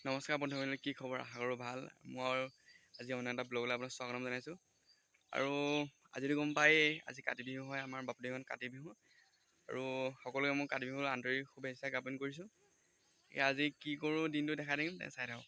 নমস্কাৰ বন্ধুসকল, কি খবৰ? আশা কৰোঁ ভাল। মই আজি অন্য এটা ব্লগলৈ আপোনাক স্বাগতম জনাইছোঁ। আৰু আজিতো গম পায়েই, আজি কাতি বিহু হয়, আমাৰ বাপতিসাহোন কাতি বিহু। আৰু সকলোকে মই কাতি বিহুৰ আন্তৰিক শুভেচ্ছা জ্ঞাপন কৰিছোঁ। আজি কি কৰোঁ দিনটো দেখাই দিম, চাই থাকক।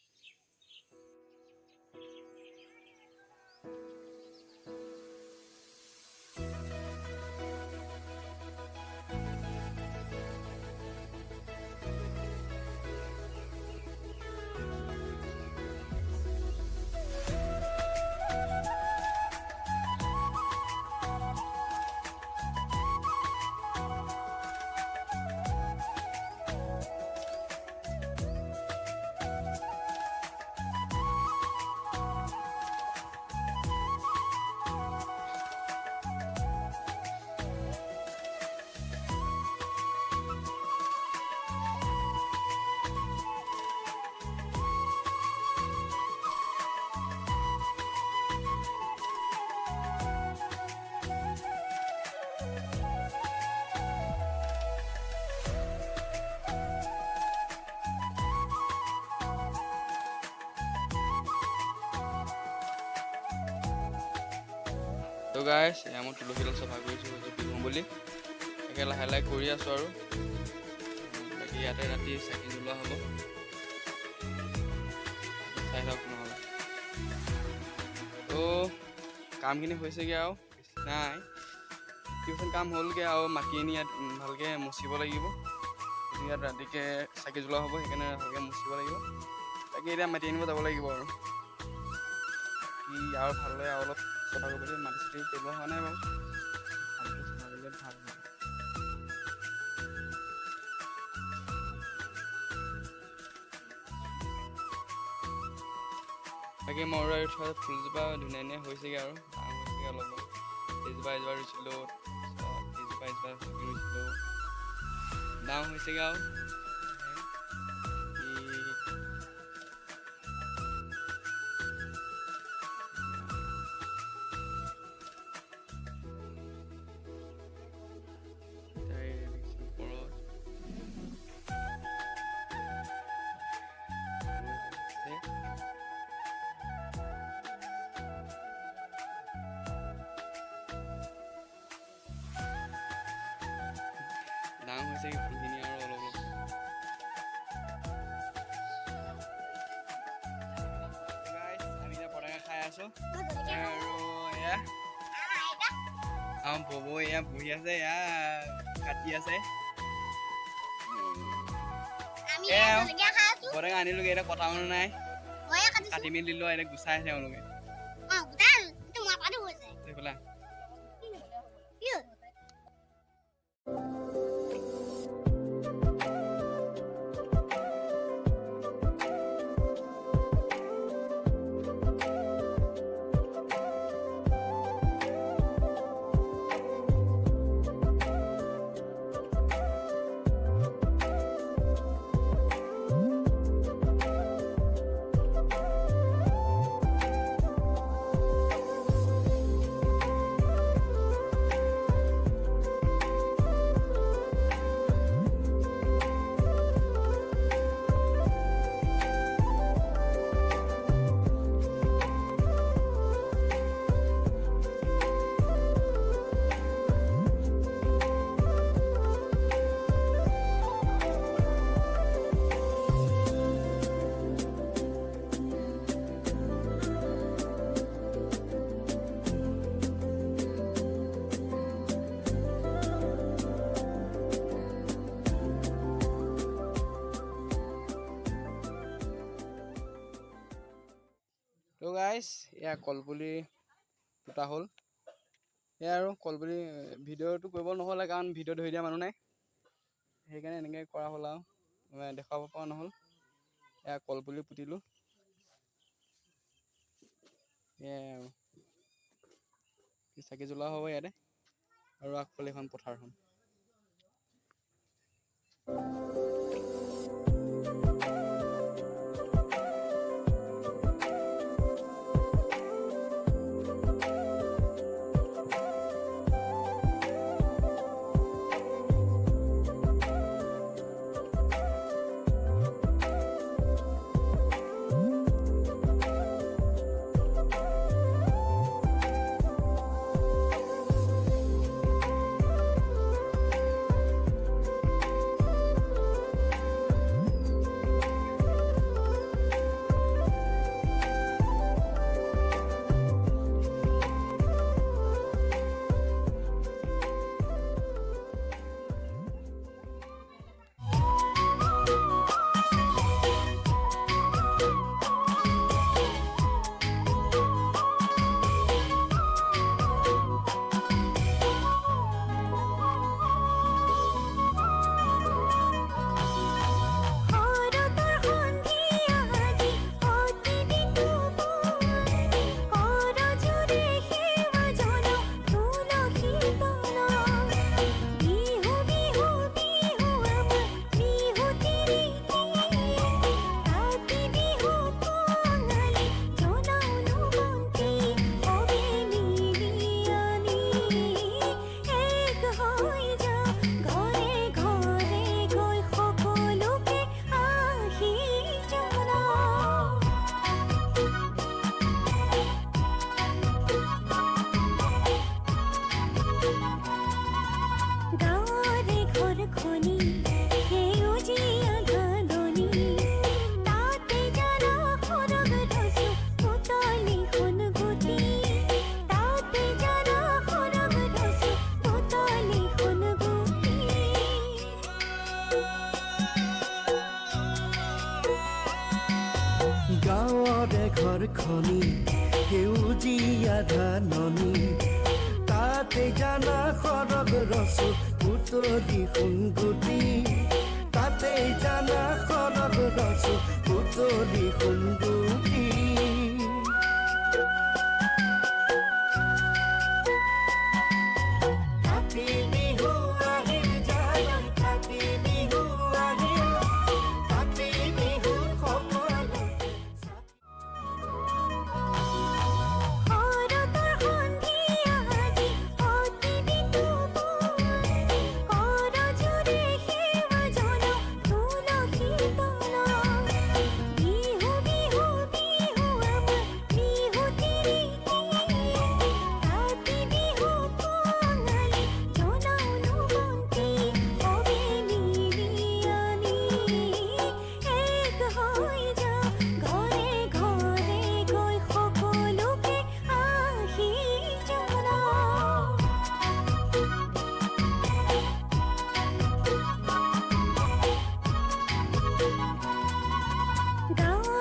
তো গাইছ, মই তুলসীডাল চফা কৰিছোঁ বিহু বুলি। তাকে লাহে লাহে কৰি আছোঁ আৰু বাকী ইয়াতে ৰাতি চাকি জ্বলোৱা হ'ব। চাই থাকক নহ'লে। তো কামখিনি হৈছেগৈ আৰু বেছি নাই। কিছুমান কাম হ'লগৈ আৰু মাটিখিনি ইয়াত ভালকৈ মুচিব লাগিব। ইয়াত ৰাতিকৈ চাকি জ্বলোৱা হ'ব, সেইকাৰণে ভালকৈ মুচিব লাগিব। তাকে এতিয়া মাটি আনিব যাব লাগিব আৰু ভালদৰে আৰু অলপ চফা কৰিবলৈ মাটি চাটি পেলোৱা হোৱা নাই বাৰু। ভালকৈ চফা কৰিলে ভাল হ'ব। বাকী মই আৰু থোৱা ফুলজোপা ধুনীয়া ধুনীয়া হৈছেগৈ আৰু ডাঙৰ হৈছেগৈ অলপ অলপ। এজোপা ৰুইছিলোঁ, এজোপা ৰুইছিলোঁ, ডাঙৰ হৈছেগৈ আৰু ডাঙৰ হৈছে ফুলখিনি আৰু অলপ অলপ। আমি এতিয়া পতাকা খাই আছোঁ আৰু এয়া ববৌ এয়া বহি আছে, এয়া কাটি আছে। পতাকা আনিলোগে, এতিয়া কটা মানুহ নাই, কাটি মেলি দিলোঁ, এতিয়া গুচাই আছে তেওঁলোকে। তো গাইছ, এয়া কলপুলি পোতা হ'ল। এয়া আৰু কলপুলি ভিডিঅ'টো কৰিব নহ'লে, কাৰণ ভিডিঅ' ধৰি দিয়া মানুহ নাই, সেইকাৰণে এনেকৈ কৰা হ'ল আৰু দেখুৱাব পৰা নহ'ল। এয়া কলপুলি পুতিলোঁ, এয়াই আৰু চাকি জ্বলোৱা হ'ব ইয়াতে, আৰু আগফালে এখন পথাৰখন। গাঁৱৰে ঘৰখনি সেউজীয়া ধাননি তাতে জানা সৰগ ৰচো পুতলি সোণগুটি তাতে জানা সৰগ ৰচো পুতলি সোণগুটি গাঁও